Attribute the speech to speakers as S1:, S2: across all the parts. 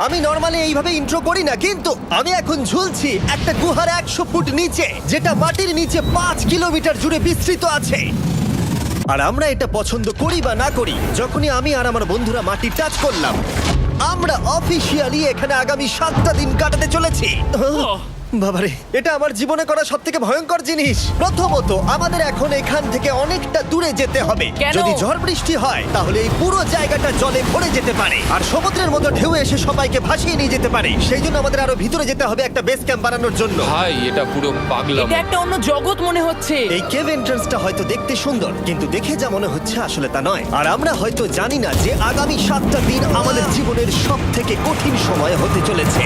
S1: আমি নর্মালি এইভাবে ইন্ট্রো করি না, কিন্তু আমি এখন ঝুলছি একটা গুহার 100 ফুট নিচে, যেটা মাটির নিচে 5 কিলোমিটার জুড়ে বিস্তৃত আছে। আর আমরা এটা পছন্দ করি বা না করি, যখনই আমি আর আমার বন্ধুরা মাটি টাচ করলাম, আমরা অফিসিয়ালি এখানে আগামী 7টা দিন কাটাতে চলেছি। বাবারে, এটা আমার জীবনে করা সবথেকে ভয়ঙ্কর জিনিস। প্রথমত, আমাদের এখন এখান থেকে অনেকটা দূরে যেতে হবে।
S2: কেন?
S1: যদি ঝড় বৃষ্টি হয় তাহলে এই পুরো জায়গাটা জলে ভরে যেতে পারে, আর সমুদ্রের মতো ঢেউ এসে সবাইকে ভাসিয়ে নিয়ে যেতে পারে। সেই জন্য আমাদের আরো ভিতরে যেতে হবে একটা বেস ক্যাম্প বানানোর জন্য।
S3: ভাই এটা পুরো পাগলাম।
S2: এটা একটা অন্য জগৎ মনে হচ্ছে।
S1: এই কেভ এন্ট্রান্সটা হয়তো দেখতে সুন্দর, কিন্তু দেখে যা মনে হচ্ছে আসলে তা নয়। আর আমরা হয়তো জানি না যে আগামী 7টা দিন আমাদের জীবনের সব থেকে কঠিন সময় হতে চলেছে।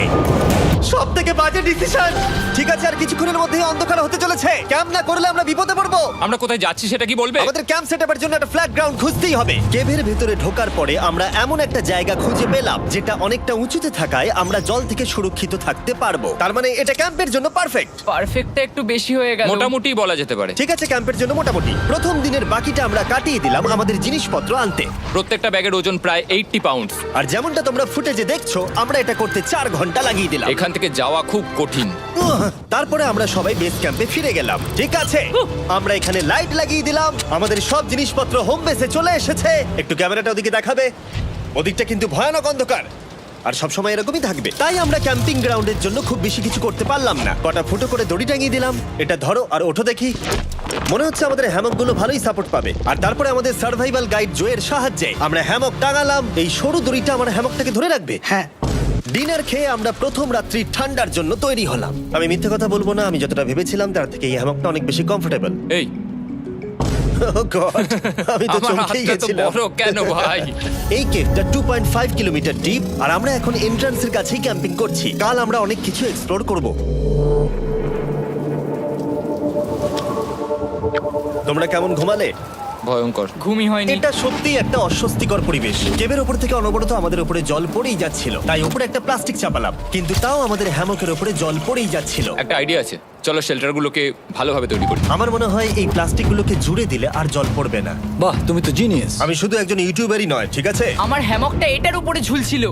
S1: সব থেকে বাজে ডিসিশন। ঠিক আছে, আর কিছুক্ষণের মধ্যেই অন্ধকার হতে চলেছে। ক্যাম্প না করলে আমরা বিপদে পড়বো।
S3: আমরা কোথায় যাচ্ছি সেটা কি বলবে?
S1: আমাদের ক্যাম্প সেটআপের জন্য একটা ফ্ল্যাট গ্রাউন্ড খুঁজতেই হবে। কেভের ভেতরে ঢোকার পরে আমরা এমন একটা জায়গা খুঁজে পেলাম যেটা অনেকটা উঁচুতে থাকায় আমরা জল থেকে সুরক্ষিত থাকতে পারবো। তার মানে এটা ক্যাম্পের জন্য পারফেক্ট।
S2: পারফেক্টটা একটু বেশি হয়ে গেল।
S3: মোটামুটি বলা যেতে পারে।
S1: ঠিক আছে, ক্যাম্পের জন্য মোটামুটি। প্রথম দিনের বাকিটা আমরা কাটিয়ে দিলাম আমাদের জিনিসপত্র আনতে।
S3: প্রত্যেকটা ব্যাগের ওজন প্রায় 80 পাউন্ড।
S1: আর যেমনটা তোমরা ফুটেজে দেখছো, আমরা এটা করতে 4 ঘন্টা লাগিয়ে দিলাম।
S3: এখান থেকে যাওয়া খুব কঠিন।
S1: তারপরে আমরা সবাই বেস ক্যাম্পে ফিরে গেলাম। ঠিক আছে, আমরা এখানে লাইট লাগিয়ে দিলাম। আমাদের সব জিনিসপত্র হোম বেসে চলে এসেছে। একটু ক্যামেরাটা ওদিকে দেখাবে? ওদিকটা কিন্তু ভয়ানক অন্ধকার, আর সবসময় এরকমই থাকবে। তাই আমরা ক্যাম্পিং গ্রাউন্ডের জন্য খুব বেশি কিছু করতে পারলাম না। কটা ফুটো করে দড়ি টাঙিয়ে দিলাম। এটা ধরো আর ওঠো দেখি। মনে হচ্ছে আমাদের হ্যামকগুলো ভালোই সাপোর্ট পাবে। আর তারপরে আমাদের সার্ভাইভাল গাইড জোয়ের সাহায্যে আমরা হ্যামক টাঙালাম। এই সরু দড়িটা আমার হ্যামকটাকে ধরে রাখবে।
S4: হ্যাঁ,
S1: ডিনার খেয়ে আমরা প্রথম রাত্রি ঠান্ডার জন্য তৈরি হলাম। আমি মিথ্যে কথা বলবো না, আমি যতটা ভেবেছিলাম তার থেকে এই হ্যামকটা অনেক বেশি কমফোর্টেবল।
S3: এই
S1: আমি তো
S3: আমার
S1: চমকেই
S3: হাতটা তো
S1: গেছিলাম।
S3: বড় কেন ভাই?
S1: এই কেভটা 2.5 কিলোমিটার ডিপ, আর আমরা এখন এন্ট্রান্সের কাছেই ক্যাম্পিং করছি। কাল আমরা অনেক কিছু এক্সপ্লোর করব। তোমরা কেমন ঘুমালে?
S3: ভয়ঙ্কর।
S2: ঘুমই হয়নি।
S1: এটা সত্যি একটা অস্বস্তিকর পরিবেশ। কেবের ওপর থেকে অনবরত আমাদের উপরে জল পড়েই যাচ্ছিল, তাই উপরে একটা প্লাস্টিক চাপালাম, কিন্তু তাও আমাদের হ্যামকের উপরে জল পড়েই যাচ্ছিল।
S3: একটা আইডিয়া আছে, চলো শেল্টারগুলোকে ভালোভাবে তৈরি করি।
S1: আমার মনে হয় এই প্লাস্টিকগুলোকে জুড়ে দিলে আর জল পড়বে না।
S4: বাহ, তুমি তো জিনিয়াস।
S1: আমি শুধু একজন ইউটিউবারই নয়, ঠিক আছে?
S2: আমার হ্যামকটা এটার উপরে ঝুলছিল।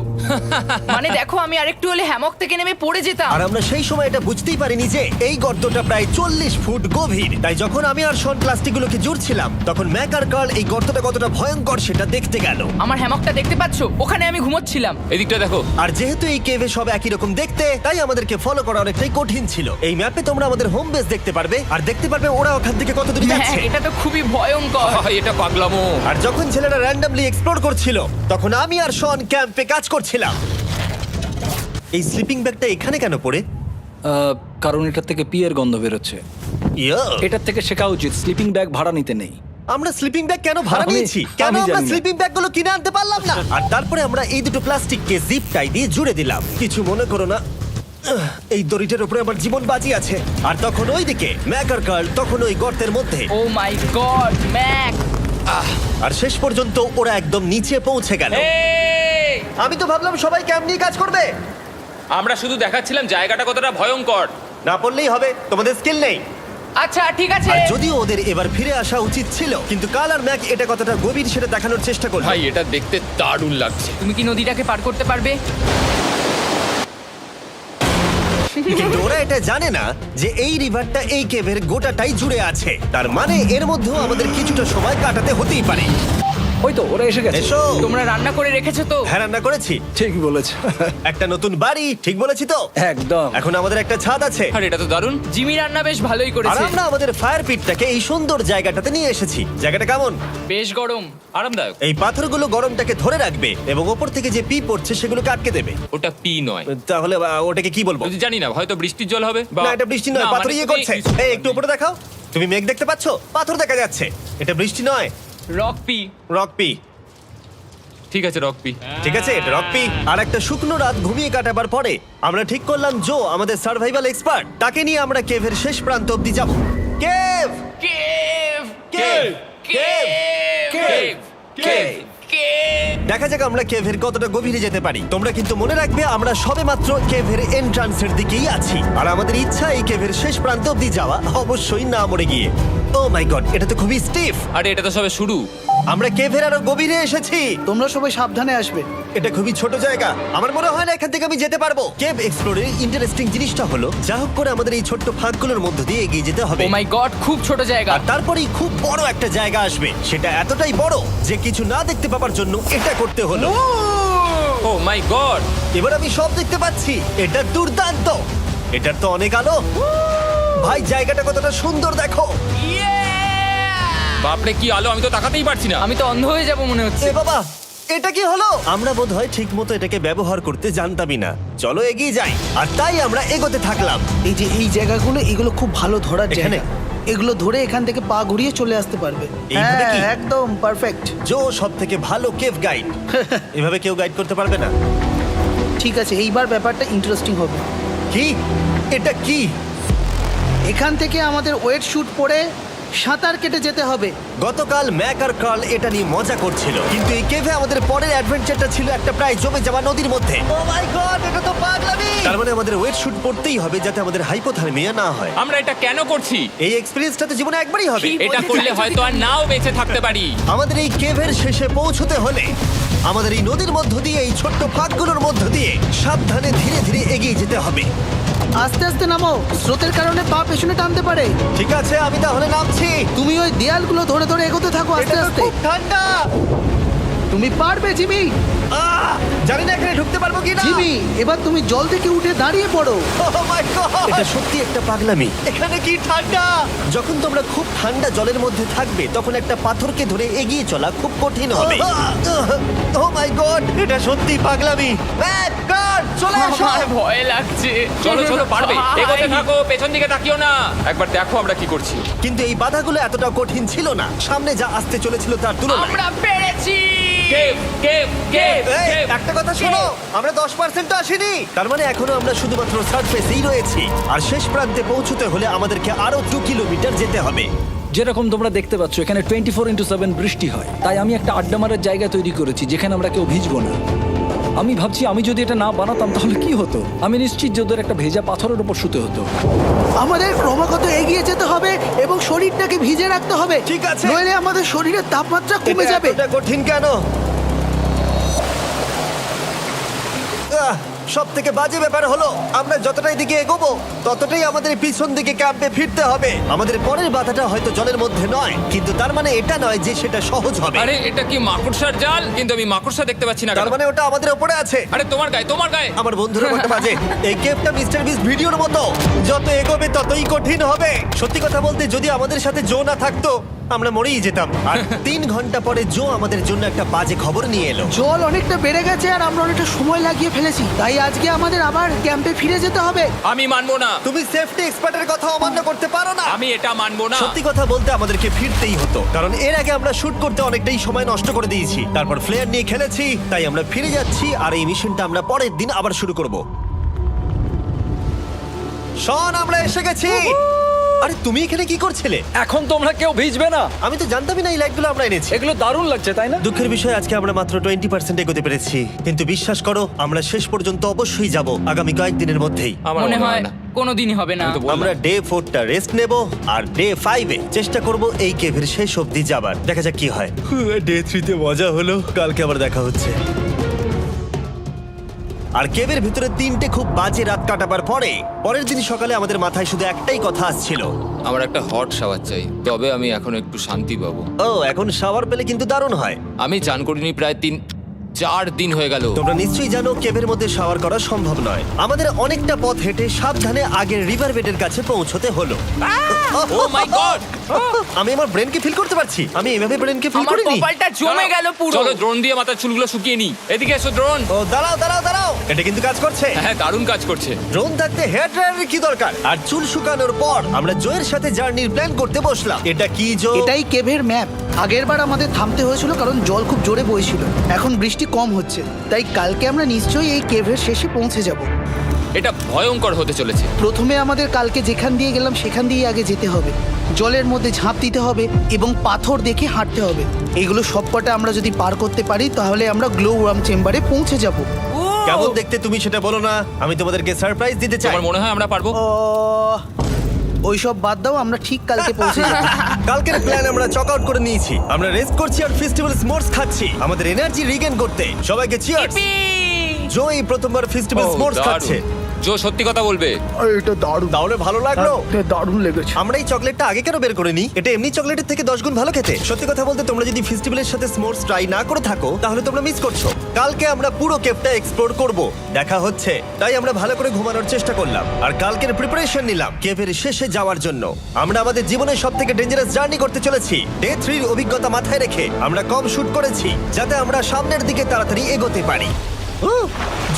S2: মানে দেখো, আমি আরেকটু হলে হ্যামক থেকে নেমে পড়ে যেতাম।
S1: আর আমরা সেই সময় এটা বুঝতেই পারিনি যে এই গর্তটা প্রায় 40 ফুট গভীর। তাই যখন আমি আর শন প্লাস্টিকগুলোকে জুড়ছিলাম, তখন ম্যাক আর কার্ল এই গর্তটা কতটা ভয়ঙ্কর সেটা দেখতে গেল।
S2: আমার হ্যামকটা দেখতে পাচ্ছো? ওখানে আমি ঘুমোচ্ছিলাম।
S3: এদিকটা দেখো।
S1: আর যেহেতু এই কেভে সব একই রকম দেখতে, তাই আমাদেরকে ফলো করা অনেকটাই কঠিন ছিল। এই ম্যাপে তোমরা আমাদের হোম বেস দেখতে পারবে, আর দেখতে পারবে ওরা ওখান থেকে কত দূরে
S2: হ্যাঁ,
S1: যাচ্ছে।
S2: এটা তো খুবই ভয়ঙ্কর।
S3: ভাই এটা পাগলামো।
S1: আর যখন ছেলেরা র্যান্ডমলি এক্সপ্লোর করছিল, তখন আমি আর শন ক্যাম্পে কাজ করছিলাম। এই স্লিপিং ব্যাগটা এখানে কেন পড়ে?
S4: কারণ এটার থেকে পিয়ের গন্ধ বেরোচ্ছে।
S1: ইয়া,
S4: এটার থেকে শেখা উচিত স্লিপিং ব্যাগ ভাড়া নিতে নেই।
S1: আমরা স্লিপিং ব্যাগ কেন ভাড়া
S4: আমি-
S1: নিয়েছি? কেন
S4: আমি
S1: আমরা
S4: জানি না।
S1: স্লিপিং ব্যাগগুলো কিনে আনতে পারলাম না? আর তারপরে আমরা এই দুটো প্লাস্টিককে জিপ টাই দিয়ে জুড়ে দিলাম। কিছু মনে করো না, এই দড়িটার উপরে আমার জীবন বাজি আছে। আর তখন ওইদিকে ম্যাক আর কার্ল তখন ওই গর্তের মধ্যে।
S2: ও মাই গড, ম্যাক!
S1: আর শেষ পর্যন্ত ওরা একদম নিচে পৌঁছে গেল।
S3: এই!
S1: আমি তো ভাবলাম সবাই ক্যাম্প নিয়ে কাজ করবে।
S3: আমরা শুধু দেখাচ্ছিলাম জায়গাটা কতটা ভয়ঙ্কর।
S1: না পড়লেই হবে, তোমাদের স্কিল নেই।
S2: আচ্ছা ঠিক আছে।
S1: আর যদিও ওদের এবার ফিরে আসা উচিত ছিল, কিন্তু কাল আর ম্যাক এটা কতটা গভীর সেটা দেখানোর চেষ্টা করলো।
S3: ভাই এটা দেখতে দারুণ লাগছে।
S2: তুমি কি নদীটাকে পার করতে পারবে?
S1: কিন্তু ওরা এটা জানে না যে এই রিভারটা এই কেভের গোটাটাই জুড়ে আছে। তার মানে এর মধ্যেও আমাদের কিছুটা সময় কাটাতে হতেই পারে।
S4: ওই তো ওরা এসে গেছে।
S1: এসো।
S2: তোমরা রান্না করে রেখেছো তো?
S1: হ্যাঁ, রান্না করেছি।
S4: ঠিক বলেছ।
S1: একটা নতুন বাড়ি, ঠিক বলেছি তো?
S4: একদম।
S1: এখন আমাদের একটা ছাদ আছে।
S3: আর এটা তো দারুণ।
S2: জিমি রান্না বেশ ভালোই
S1: আর
S2: করেছে।
S1: আমরা আমাদের ফায়ার পিটটাকে এই সুন্দর জায়গাটাতে নিয়ে এসেছি। জায়গাটা কেমন?
S2: বেশ গরম।
S3: আরামদায়ক।
S1: এই পাথরগুলো গরমটাকে ধরে রাখবে এবং ওপর থেকে যে পি পড়ছে সেগুলোকে আটকে দেবে।
S3: ওটা পি নয়।
S1: তাহলে ওটাকে কি বলবো?
S3: যদি জানি না, হয়তো বৃষ্টির জল হবে।
S1: না, এটা বৃষ্টি নয়, পাথর
S3: মানে
S1: ইয়ে
S3: তুমি
S1: করছে। এই একটু উপরে দেখাও। তুমি মেঘ দেখতে পাচ্ছো? পাথর দেখা যাচ্ছে। এটা বৃষ্টি নয়,
S2: রক পি।
S1: Rock P.
S3: ঠিক আছে, রক পি।
S1: ঠিক আছে, এটা রক পি। আর একটা শুকনো রাত ঘুমিয়ে কাটাবার পরে আমরা ঠিক করলাম জো আমাদের সার্ভাইভাল এক্সপার্ট, তাকে নিয়ে আমরা কেভের শেষ প্রান্ত অব্দি যাব। Cave,
S2: cave!
S1: Cave, cave,
S2: cave!
S1: Cave.
S2: Cave!
S1: দেখা যাক আমরা কেভের কতটা গভীরে যেতে পারি। তোমরা কিন্তু মনে রাখবে আমরা সবেমাত্র কেভের এন্ট্রান্সের দিকেই আছি, আর আমাদের ইচ্ছা এই কেভের শেষ প্রান্ত অব্দি যাওয়া, অবশ্যই না মরে গিয়ে। ও মাই গড, এটা তো খুবই স্টিফ।
S3: আরে এটা তো সবে শুরু।
S1: আমরা কেভের আরো গভীরে এসেছি।
S5: তোমরা সবাই সাবধানে আসবে।
S1: এটা খুবই ছোট জায়গা, আমার মনে হয় না এখান থেকে আমি যেতে পারবো। কেভ এক্সপ্লোরের ইন্টারেস্টিং জিনিসটা হলো যা হোক করে আমাদের এই ছোট্ট ফাঁকগুলোর মধ্য দিয়ে এগিয়ে যেতে হবে।
S2: ও মাই গড, খুব ছোট জায়গা।
S1: আর তারপরেই খুব বড় একটা জায়গা আসবে, সেটা এতটাই বড় যে কিছু না দেখতে পাওয়ার জন্য এটা করতে হলো।
S3: ও মাই গড!
S1: এবার আমি সব দেখতে পাচ্ছি, এটা দুর্দান্ত। এটার তো অনেক আলো। ভাই জায়গাটা কতটা সুন্দর দেখো।
S3: বাপরে কি আলো, আমি তো তাকাতেই পারছি না।
S2: আমি তো অন্ধ হয়ে যাব মনে হচ্ছে।
S1: এ বাবা, এটা কি হলো? আমরা বোধহয় ঠিক মতো এটাকে ব্যবহার করতে জানতামই না। চলো এগিয়ে যাই। আর তাই আমরা এগোতে থাকলাম।
S5: এই যে এই জায়গাগুলো, এগুলো খুব ভালো ধরার
S1: এখানে?
S5: জায়গা। এগুলো ধরে এখান থেকে পা ঘুরিয়ে চলে আসতে পারবে।
S1: এইভাবে কি?
S5: হ্যাঁ, একদম পারফেক্ট।
S1: জো সব থেকে ভালো কেভ গাইড। এভাবে কেউ গাইড করতে পারবে না।
S5: ঠিক আছে, এইবার ব্যাপারটা ইন্টারেস্টিং হবে।
S1: কি? এটা কি?
S5: এখান থেকে আমাদের ওয়েট শুট পরে সাঁতার কেটে যেতে হবে।
S1: গতকাল ম্যাক আর কার্ল এটা নিয়ে মজা করছিল, কিন্তু এই কেভে আমাদের পরের অ্যাডভেঞ্চারটা ছিল একটা প্রায় জমে যাওয়া নদীর মধ্যে। ও মাই গড, এটা তো পাগলামি! তার মানে আমাদের ওয়েট শুট পড়তেই হবে যাতে আমাদের হাইপোথার্মিয়া না হয়।
S3: আমরা এটা কেন করছি?
S1: এই এক্সপেরিয়েন্সটা তো জীবনে একবারই হবে।
S2: কি?
S3: এটা করলে হয়তো আর নাও বেঁচে থাকতে পারি।
S1: আমাদের এই কেভের শেষে পৌঁছতে হলে আমাদের এই নদীর মধ্য দিয়ে, এই ছোট্ট ফাঁকগুলোর মধ্য দিয়ে সাবধানে ধীরে ধীরে এগিয়ে যেতে হবে।
S5: আস্তে আস্তে নামো, স্রোতের কারণে পা পেছনে টানতে পারে।
S1: ঠিক আছে, আমি তাহলে নামছি।
S5: তুমি ওই দেয়ালগুলো ধরে ধরে এগোতে থাকো আস্তে
S1: এটা তো
S5: আস্তে।
S1: খুব ঠান্ডা।
S5: তুমি পারবে জিমি।
S1: জানি না এখানে ঢুকতে পারবো কিনা।
S5: জিমি, এবার তুমি জল থেকে উঠে দাঁড়িয়ে পড়ো।
S1: Oh my God! এটা সত্যি একটা পাগলামি। এখানে কি ঠান্ডা! যখন তোমরা খুব ঠান্ডা জলের মধ্যে থাকবে তখন একটা পাথরকে ধরে এগিয়ে চলা খুব কঠিন হবে। ও মাই গড, এটা সত্যি পাগলামি। ব্যাক গড, চলে আসো।
S2: আমার ভয় লাগছে।
S3: চলো চলো, পারবে।
S2: ভাই।
S3: এগোতে থাকো, পেছন দিকে তাকিও না। একবার দেখো আমরা কি করছি।
S1: কিন্তু এই বাধাগুলো এতটা কঠিন ছিল না সামনে যা আসতে চলেছিল তার তুলনায়।
S2: আমরা পেরেছি।
S3: কেভ কেভ কেভ
S1: এই,
S3: কেভ।
S1: একটা কথা শোনো, আমরা 10% আসিনি। তার মানে এখনো আমরা শুধুমাত্র সার্ফেসেই রয়েছি, আর শেষ প্রান্তে পৌঁছতে হলে আমাদেরকে আরো 2 কিলোমিটার যেতে হবে।
S4: যেরকম তোমরা দেখতে পাচ্ছ এখানে 24/7 বৃষ্টি হয়, তাই আমি একটা আড্ডা মারার জায়গা তৈরি করেছি যেখানে আমরা কেউ ভিজবো না। আমি ভাবছি আমি যদি এটা না বানাতাম তাহলে কি হতো। আমি নিশ্চিত যে ওদের একটা ভেজা পাথরের উপর শুতে হতো।
S5: আমাদের ক্রমাগত এগিয়ে যেতে হবে এবং শরীরটাকে ভিজে রাখতে হবে।
S1: ঠিক আছে।
S5: নইলে আমাদের শরীরের তাপমাত্রা কমে
S1: এটা
S5: যাবে।
S1: এতটা কঠিন কেন? সব থেকে বাজে ব্যাপার হলো আমরা যতটাই দিকে এগোবো ততটাই আমাদের পিছন দিকে ক্যাম্পে ফিরতে হবে। আমাদের পরের বাধাটা হয়তো জলের মধ্যে নয়, কিন্তু তার মানে এটা নয় যে সেটা সহজ হবে।
S3: আরে এটা কি মাকড়সার জাল? কিন্তু আমি মাকড়সা দেখতে পাচ্ছি না।
S1: তার
S3: কেন?
S1: মানে ওটা আমাদের উপরে আছে।
S3: আরে তোমার গায়ে, তোমার গায়ে।
S1: আমার বন্ধুরা বলতে বাজে। এই কেভটা মিস্টার বিস্ট ভিডিওর মতো, যত এগোবে ততই কঠিন হবে। সত্যি কথা বলতে যদি আমাদের সাথে জো না থাকতো আমরা মরেই যেতাম। আর 3 ঘন্টা পরে জো আমাদের জন্য একটা বাজে খবর নিয়ে এলো।
S5: জল অনেকটা বেড়ে গেছে আর আমরা অনেকটা সময় লাগিয়ে ফেলেছি, তাই আজকে আমাদের আবার ক্যাম্পে ফিরে যেতে হবে।
S3: আমি মানবো না।
S1: তুমি সেফটি এক্সপার্টের কথা অমান্য করতে পারো না।
S3: আমি এটা মানবো না।
S1: সত্যি কথা বলতে আমাদেরকে ফিরতেই হতো, কারণ এর আগে আমরা শুট করতে অনেকটাই সময় নষ্ট করে দিয়েছি। তারপর ফ্লেয়ার নিয়ে খেলেছি, তাই আমরা ফিরে যাচ্ছি আর এই মিশনটা আমরা পরের দিন আবার শুরু করব। শন, আমরা এসে গেছি। আরে তুমি এখানে কি করছিলে?
S4: এখন তোমরা কেউ ভিজবে না।
S1: আমি তো জানতামই না এই লাইটগুলো আমরা এনেছি।
S4: এগুলো দারুণ লাগছে তাই না?
S1: দুঃখের বিষয় আজকে আমরা মাত্র 20% এগোতে পেরেছি, কিন্তু বিশ্বাস করো আমরা শেষ পর্যন্ত অবশ্যই যাব আগামী কয়েকদিনের মধ্যেই।
S3: আমার
S2: মনে হয়
S3: না।
S2: কোনোদিনই হবে না।
S3: আমি তো বললাম।
S1: আমরা ডে 4টা রেস্ট নেব আর ডে 5-এ চেষ্টা করব এই কেভের শেষ অবধি যাবার। দেখা যাক কি হয়। ডে 3-তে মজা হলো, কালকে আবার দেখা হচ্ছে। আর কেভের ভিতরে 3টে খুব বাজে রাত কাটাবার পরে পরের দিন সকালে আমাদের মাথায় শুধু একটাই কথা আসছিল।
S3: আমার একটা হট শাওয়ার চাই, তবে আমি এখন একটু শান্তি পাবো।
S1: ও, এখন শাওয়ার পেলে কিন্তু দারুণ হয়।
S3: আমি চান করিনি প্রায় 3-4 দিন হয়ে গেল।
S1: তোমরা নিশ্চয়ই জানো কেভের মধ্যে শাওয়ার করা সম্ভব নয়। আমাদের অনেকটা পথ হেঁটে সাবধানে আগের রিভার বেডের কাছে পৌঁছতে হলো।
S3: ও মাই গড!
S1: আমি আমার ব্রেনকে ফিল করতে পারছি। আমি এভাবে ব্রেনকে ফিল
S2: আমার
S1: করিনি।
S2: কপালটা জমে গেল পুরো।
S3: চলো ড্রোন দিয়ে মাথার চুলগুলো শুকিয়ে নি। এদিকে এসো ড্রোন।
S1: ও দাঁড়াও দাঁড়াও দাঁড়াও, এটা কিন্তু কাজ করছে।
S3: হ্যাঁ, দারুণ কাজ করছে।
S1: ড্রোন থাকতে হেয়ার ড্রায়ারের কি দরকার? আর চুল শুকানোর পর আমরা জয়ের সাথে জার্নির প্ল্যান করতে বসলাম। এটা কি জো?
S5: এটাই কেভের ম্যাপ। আগেরবার আমাদের থামতে হয়েছিল কারণ জল খুব জোরে বইছিল। এখন বৃষ্টি কম হচ্ছে, তাই কালকে আমরা নিশ্চয়ই এই কেভের শেষে পৌঁছে যাব।
S3: এটা ভয়ঙ্কর হতে চলেছে।
S5: প্রথমে আমাদের কালকে যেখান দিয়ে গেলাম সেখান দিয়ে আগে যেতে হবে। জলের মধ্যে ঝাঁপ দিতে হবে এবং পাথর দেখে হাঁটতে হবে। এগুলো সবকটা আমরা যদি পার করতে পারি তাহলে আমরা গ্লো ওয়ার্ম চেম্বারে পৌঁছে যাব।
S1: কেমন দেখতে তুমি সেটা বলো না, আমি তোমাদেরকে সারপ্রাইজ দিতে চাই।
S3: তোমার মনে হয় আমরা পারবো?
S5: ওইসব বাদ দাও, আমরা ঠিক কালকে পৌঁছে যাবো।
S1: কালকের প্ল্যান আমরা চক আউট করে নিয়েছি। আমরা রেস্ট করছি আর ফেস্টিভ্যাল স্মোর্স খাচ্ছি আমাদের এনার্জি রিগেন করতে। সবাইকে চিয়ার্স।
S2: Yippee!
S1: জো এই প্রথমবার ফেস্টিভ্যাল
S3: Oh,
S1: স্মোর্স
S3: দারুণ।
S1: খাচ্ছে।
S3: জো সত্যি কথা বলবে।
S5: এটা দারুণ,
S1: তাহলে ভালো লাগলো?
S5: দারুণ লেগেছে।
S1: আমরা এই চকলেটটা আগে কেন বের করিনি? এটা এমনি চকলেটের থেকে 10 গুণ ভালো খেতে। সত্যি কথা বলতে তোমরা যদি ফেস্টিভ্যালের সাথে স্মোর্স ট্রাই না করে থাকো তাহলে তোমরা মিস করছো। কালকে আমরা পুরো কেভটা এক্সপ্লোর করব, দেখা হচ্ছে। তাই আমরা ভালো করে ঘুমানোর চেষ্টা করলাম আর কালকের প্রিপারেশন নিলাম কেভের শেষে যাওয়ার জন্য। আমরা আমাদের জীবনের সবথেকে ডেঞ্জারাস জার্নি করতে চলেছি। ডে 3 এর অভিজ্ঞতা মাথায় রেখে আমরা কম শুট করেছি যাতে আমরা সামনের দিকে তাড়াতাড়ি এগোতে পারি। উহ,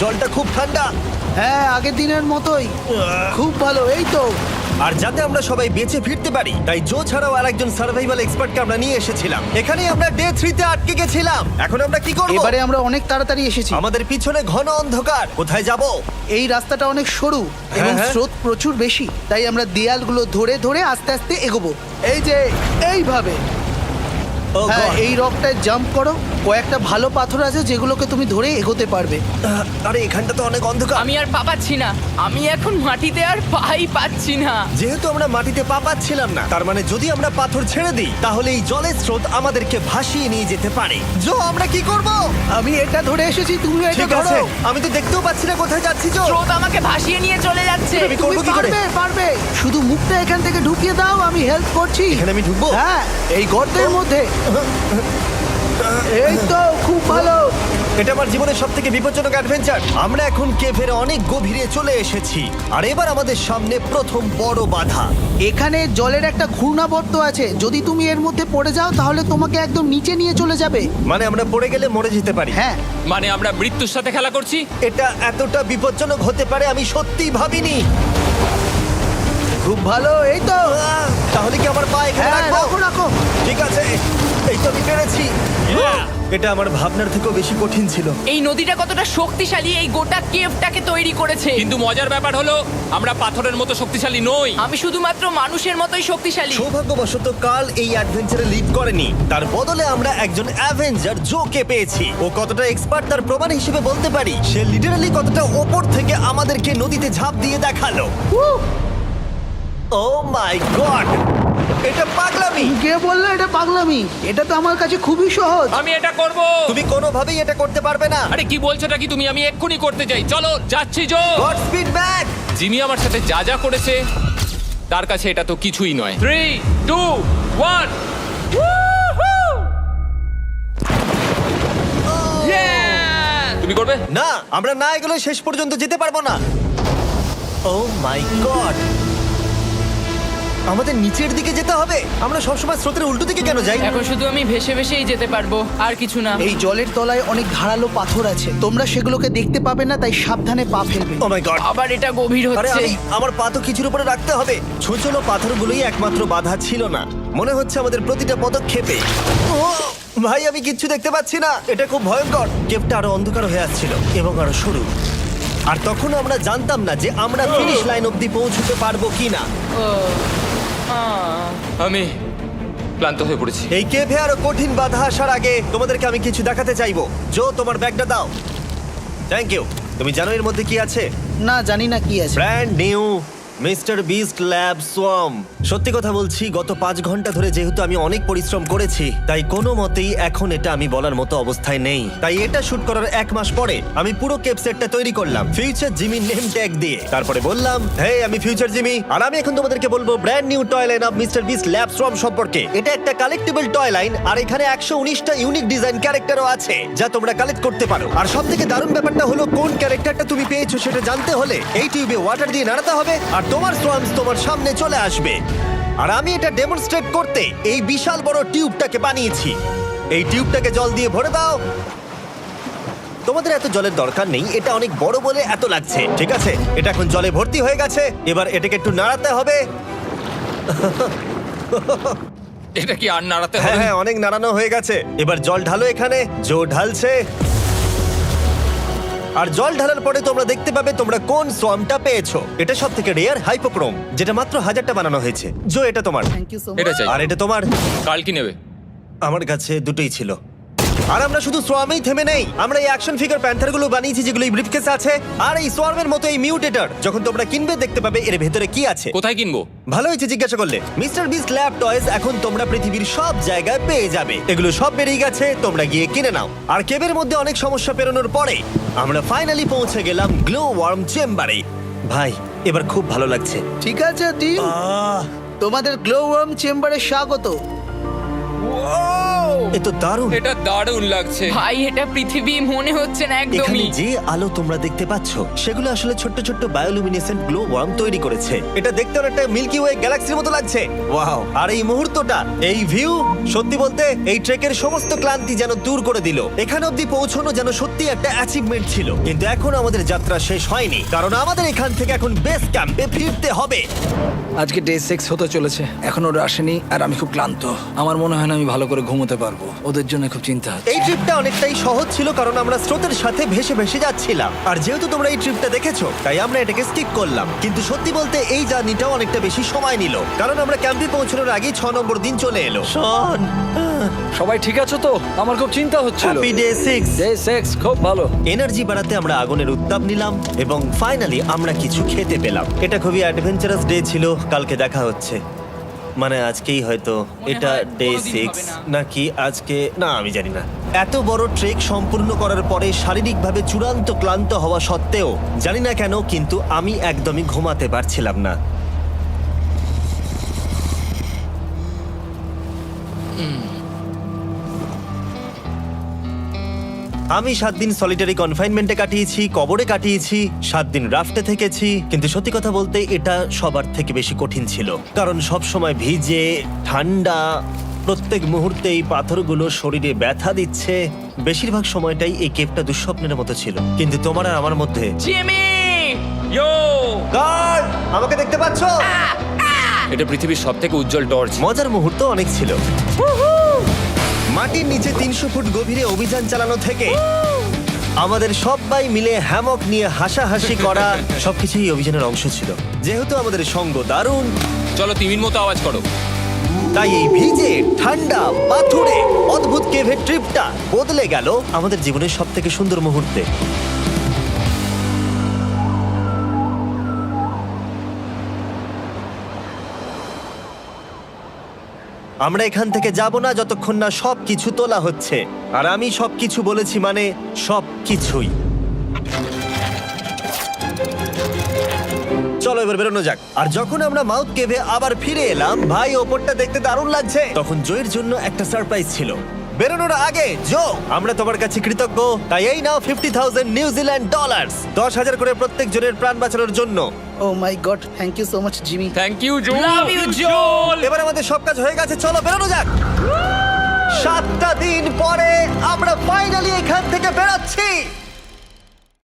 S1: জলটা খুব ঠান্ডা।
S5: হ্যাঁ, আগের দিনের মতোই খুব ভালো। এই তো
S1: আর যাতে আমরা সবাই বেঁচে ফিরতে পারি তাই জো ছাড়াও আরেকজন সার্ভাইভাল এক্সপার্টকে আমরা নিয়ে এসেছিলাম। এখানেই আমরা ডে 3 তে আটকে গেছিলাম। এখন আমরা কি করব?
S5: এবারে আমরা অনেক তাড়াতাড়ি এসেছি।
S1: আমাদের পিছনে ঘন অন্ধকার। কোথায় যাব?
S5: এই রাস্তাটা অনেক সরু এবং
S1: হ্যাঁ।
S5: স্রোত প্রচুর বেশি, তাই আমরা দেয়ালগুলো ধরে ধরে আস্তে আস্তে এগোবো। এই যে এইভাবে।
S1: ও
S5: হ্যাঁ,
S1: God!
S5: এই রকটায় জাম্প করো। কয়েকটা ভালো পাথর আছে যেগুলোকে তুমি ধরে এগোতে পারবে।
S1: আরে এখানটা তো অনেক অন্ধকার।
S2: আমি আর পা পাচ্ছি না, আমি এখন মাটিতে আর পাই পাচ্ছি না।
S1: যেহেতু আমরা মাটিতে পা পাচ্ছিলাম না তার মানে যদি আমরা পাথর ছেড়ে দিই তাহলে এই জলের স্রোত আমাদেরকে ভাসিয়ে নিয়ে যেতে পারে। জো আমরা কি করব?
S5: আমি এটা ধরে এসেছি, তুমি এটা
S1: ঠিক আছে,
S5: ধরো।
S1: আমি তো দেখতেও পাচ্ছি না কোথায় যাচ্ছি। জো
S2: স্রোত আমাকে ভাসিয়ে নিয়ে চলে যাচ্ছে।
S1: আমি
S5: তুমি
S1: করবো কি করে?
S5: পারবে, পারবে। শুধু মুখটা এখান থেকে ঢুকিয়ে দাও, আমি হেল্প করছি।
S1: এখানে আমি ঢুকবো?
S5: হ্যাঁ, এই গর্তের মধ্যে। এই তো খুব ভালো।
S1: এটা আমার জীবনের সবথেকে বিপজ্জনক অ্যাডভেঞ্চার। আমরা এখন কেভের অনেক গভীরে চলে এসেছি আর এবার আমাদের সামনে প্রথম বড় বাধা।
S5: এখানে জলের একটা ঘূর্ণাবর্ত আছে, যদি তুমি এর মধ্যে পড়ে যাও তাহলে তোমাকে একদম নিচে নিয়ে চলে যাবে।
S1: মানে আমরা পড়ে গেলে মরে যেতে পারি।
S5: হ্যাঁ,
S3: মানে আমরা মৃত্যুর সাথে খেলা করছি।
S1: এটা এতটা বিপজ্জনক হতে পারে আমি সত্যিই ভাবিনি।
S5: খুব ভালো। এই তো।
S1: তাহলে কি আমার পা এখানে
S5: হ্যাঁ,
S1: রাখবো?
S5: রাখো রাখো।
S1: ঠিক আছে, এই তো আমি পেরেছি। এটা আমার ভাবনার থেকেও বেশি কঠিন ছিল।
S2: এই নদীটা কতটা শক্তিশালী এই গোটা কেভটাকে তৈরি করেছে।
S3: কিন্তু মজার ব্যাপার হলো আমরা পাথরের মতো শক্তিশালী নই।
S2: আমি শুধুমাত্র মানুষের মতোই শক্তিশালী।
S1: সৌভাগ্যবশত কাল এই অ্যাডভেঞ্চারে লিড করেনি, তার বদলে আমরা একজন অ্যাভেঞ্জার জোকে পেয়েছি। ও কতটা এক্সপার্ট তার প্রমাণ হিসেবে বলতে পারি। সে লিটারালি কতটা ওপর থেকে আমাদেরকে নদীতে ঝাঁপ দিয়ে দেখালো। ও মাই গড, এটা পাগলামি।
S5: কে বললো এটা পাগলামি? এটা তো আমার কাছে খুবই সহজ।
S3: আমি এটা করব।
S1: তুমি কোনোভাবেই এটা করতে পারবে না।
S3: আরে কি বলছোটা কি তুমি? আমি এক্ষুনি করতে চাই। চলো যাচ্ছি Joe.
S1: God speed back.
S3: Jimmy আমার সাথে যা যা করেছে তার কাছে এটা তো কিছুই নয়। 3, 2, 1। তুমি করবে?
S1: না, আমরা না এগুলো শেষ পর্যন্ত যেতে পারবো না। ও মাই গড, আমাদের নিচের দিকে যেতে হবে। আমরা সবসময় স্রোতের উল্টো দিকে কেন যাই?
S2: এখন শুধু আমি ভেসে ভেসেই যেতে পারবো, আর কিছু না।
S5: এই জলের তলায় অনেক ধারালো পাথর আছে, তোমরা সেগুলোকে দেখতে পাবে না, তাই সাবধানে পা ফেলবে।
S1: ও মাই গড,
S2: আবার এটা গভীর
S1: আরে
S2: হচ্ছে।
S1: আমার পা তো কিছুর উপরে রাখতে হবে। ছোট পাথরগুলোই একমাত্র বাধা ছিল না, মনে হচ্ছে আমাদের প্রতিটা পদক্ষেপে। ও ভাই, আমি কিচ্ছু দেখতে পাচ্ছি না। এটা খুব ভয়ঙ্কর। কেভটা আরো অন্ধকার হয়ে আসছিল এবং আরো সরু। আর তখন আমরা জানতাম না যে আমরা ফিনিশ লাইন অবধি পৌঁছতে পারবো কিনা।
S3: আমি ক্লান্ত হয়ে পড়েছি।
S1: এই কেভে আরো কঠিন বাধা আসার আগে তোমাদেরকে আমি কিছু দেখাতে চাইবো। জো, তোমার ব্যাগটা দাও। Thank you. তুমি জানো এর মধ্যে কি আছে?
S5: না, জানি না কি আছে।
S1: Brand new mister beast lab swamp. সত্যি কথা বলছি, গত 5 ঘন্টা ধরে যেহেতু আমি অনেক পরিশ্রম করেছি তাই কোনো মতেই এখন এটা আমি বলার মতো অবস্থায় নেই। তাই এটা শুট করার 1 মাস পরে আমি পুরো কেপ সেটটা তৈরি করলাম ফিউচার জিমি নেম ট্যাগ দিয়ে। তারপরে বললাম, হে আমি ফিউচার জিমি আর আমি এখন তোমাদেরকে বলবো brand new toy line of mister beast lab swamp সম্পর্কে। এটা একটা কালেক্টেবল টয় লাইন আর এখানে 119টা ইউনিক ডিজাইন ক্যারেক্টারও আছে যা তোমরা কালেক্ট করতে পারো। আর সবথেকে দারুণ ব্যাপারটা হলো কোন ক্যারেক্টারটা তুমি পেয়েছো সেটা জানতে হলে এই টিউবে ওয়াটার দিয়ে নাড়াতে হবে আর তোমার সোয়ামস তোমার সামনে চলে আসবে। আর আমি এটা ডেমনস্ট্রেট করতে এই বিশাল বড় টিউবটাকে বানিয়েছি। এই টিউবটাকে জল দিয়ে ভরে দাও। তোমাদের এত জলের দরকার নেই, এটা অনেক বড় বলে এত লাগছে। ঠিক আছে, এটা এখন জলে ভর্তি হয়ে গেছে। এবার এটাকে একটু নাড়াতে হবে।
S3: এটা কি আর নাড়াতে
S1: হ্যাঁ
S3: হবে?
S1: হ্যাঁ, অনেক নাড়ানো হয়ে গেছে। এবার জল ঢালো এখানে। জো ঢালছে। আর জল ঢালার পরে তোমরা দেখতে পাবে তোমরা কোন সোয়ামটা পেয়েছো। এটা সব থেকে রেয়ার হাইপোক্রোম, যেটা মাত্র 1000টা বানানো হয়েছে। জো, এটা তোমার।
S5: থ্যাংক ইউ সো
S3: এটা চাই।
S1: আর এটা তোমার।
S3: কাল কি নেবে?
S1: আমার কাছে দুটোই ছিল। আর আমরা শুধু সোয়ামেই থেমে নেই, আমরা এই অ্যাকশন ফিগার প্যান্থারগুলো বানিয়েছি যেগুলো এই ব্রিফকেসে আছে, আর এই সোয়ার্মের মতো এই মিউটেটর। যখন তোমরা কিনবে দেখতে পাবে এর ভেতরে কি আছে।
S3: কোথায় কিনবো?
S1: ভালো হয়েছে জিজ্ঞাসা করলে। মিস্টার বিস্ট ল্যাব টয়েস এখন তোমরা পৃথিবীর সব জায়গায় পেয়ে যাবে। এগুলো সব বেরিয়ে গেছে, তোমরা গিয়ে কিনে নাও। আর কেবের মধ্যে অনেক সমস্যা পেরোনোর পরে আমরা ফাইনালি পৌঁছে গেলাম গ্লো ওয়ার্ম চেম্বারে। ভাই এবার খুব ভালো লাগছে।
S5: ঠিক আছে টিম, তোমাদের গ্লো ওয়ার্ম চেম্বারে স্বাগত।
S1: এ তো দারুণ।
S3: এটা দারুণ লাগছে।
S2: ভাই এটা পৃথিবী মনে হচ্ছে না
S1: এখানে
S2: একদমই।
S1: যে আলো তোমরা দেখতে পাচ্ছ সেগুলো আসলে ছোট্ট ছোট্ট বায়োলুমিনেসেন্ট গ্লো ওয়ার্ম তৈরি করেছে। এটা দেখতে অনেকটা মিল্কি ওয়ে গ্যালাক্সির মতো লাগছে। ওয়াও! আর এই মুহূর্তটা, এই ভিউ, সত্যি বলতে এই ট্রেকের সমস্ত ক্লান্তি যেন দূর করে দিল। এখানে অবধি পৌঁছানো যেন সত্যি একটা অ্যাচিভমেন্ট ছিল। কিন্তু এখন আমাদের যাত্রা শেষ হয়নি, কারণ আমাদের এখান থেকে এখন বেস ক্যাম্পে ফিরতে হবে।
S4: আজকে ডে 6 হতে চলেছে, এখনো ওরা আসেনি আর আমি খুব ক্লান্ত। আমার মনে হয় না আমি ভালো করে ঘুমোতে পারবো, ওদের জন্য খুব চিন্তা হচ্ছে।
S1: এই ট্রিপটা অনেকটাই সহজ ছিল কারণ আমরা স্রোতের সাথে ভেসে ভেসে যাচ্ছিলাম। আর যেহেতু তোমরা এই ট্রিপটা দেখেছো তাই আমরা এটাকে স্কিপ করলাম। কিন্তু সত্যি বলতে এই জার্নিটাও অনেকটা বেশি সময় নিল, কারণ আমরা ক্যাম্পে পৌঁছানোর আগেই 6 নম্বর দিন চলে এলো। শন,
S4: সবাই ঠিক আছে তো? আমার খুব চিন্তা হচ্ছিল।
S1: Happy day 6।
S4: ডে 6 খুব ভালো।
S1: এনার্জি বাড়াতে আমরা আগুনের উত্তাপ নিলাম এবং ফাইনালি আমরা কিছু খেতে পেলাম। এটা খুবই অ্যাডভেঞ্চারাস ডে ছিল। কালকে দেখা হচ্ছে, মানে আজকেই হয়তো। এটা
S2: হয়
S1: ডে
S2: কোনোদিন
S1: 6
S2: হবে না।
S1: নাকি আজকে, না আমি জানি না। এত বড় ট্রেক সম্পূর্ণ করার পরে শারীরিকভাবে চূড়ান্ত ক্লান্ত হওয়া সত্ত্বেও জানি না কেন কিন্তু আমি একদমই ঘুমাতে পারছিলাম না। আমি 7 দিন সলিটারি কনফাইনমেন্টে কাটিয়েছি, কবরে কাটিয়েছি, 7 দিন রাফটে থেকেছি। কিন্তু সত্যি কথা বলতে এটা সবার থেকে বেশি কঠিন ছিল, কারণ সব সময় ভিজে, ঠান্ডা, প্রত্যেক মুহূর্তে এই পাথরগুলো শরীরে ব্যথা দিচ্ছে। বেশিরভাগ সময়টাই এই কেপটা দুঃস্বপ্নের মতো ছিল। কিন্তু তোমার আর আমার মধ্যে
S2: জিমি!
S3: ইয়ো!
S1: গার্ড, আমাকে দেখতে পাচ্ছো?
S3: এটা পৃথিবীর সবথেকে উজ্জ্বল টর্চ।
S1: মজার মুহূর্ত অনেক ছিল। মাটির নিচে 300 ফুট গভীরে অভিযান চালানো থেকে আমাদের সবাই মিলে হ্যামক নিয়ে হাসাহাসি করা সবকিছুই অভিযানের অংশ ছিল। যেহেতু আমাদের সঙ্গ দারুণ,
S3: চলো তিমির মতো আওয়াজ করো।
S1: তাই এই ভিজে, ঠান্ডা, পাথুরে অদ্ভুত কেভের ট্রিপটা বদলে গেল আমাদের জীবনের সব থেকে সুন্দর মুহূর্তে। আমরা এখান থেকে যাব না যতক্ষণ না সবকিছু তোলা হচ্ছে। আর আমি সবকিছু বলেছি মানে সবকিছুই। চলো এবার বেরোনো যাক। আর যখন আমরা মাউথ কেভে আবার ফিরে এলাম, ভাই ওপরটা দেখতে দারুণ লাগছে। তখন জোয়ের জন্য একটা সারপ্রাইজ ছিল। বেরোনোর আগে জো, আমরা তোমার কাছে কৃতজ্ঞ। তাই এই নাও $50,000 নিউজিল্যান্ড ডলার, 10,000 করে প্রত্যেক জনের প্রাণ বাঁচানোর জন্য।
S5: Oh my God, thank you so much Jimmy.
S3: Thank you Joe.
S2: Love you, Joel!
S1: এবার আমাদের সব কাজ হয়ে গেছে, চলো বেরোনো যাক। 7টা দিন পরে আমরা ফাইনালি এখান থেকে বেরোচ্ছি।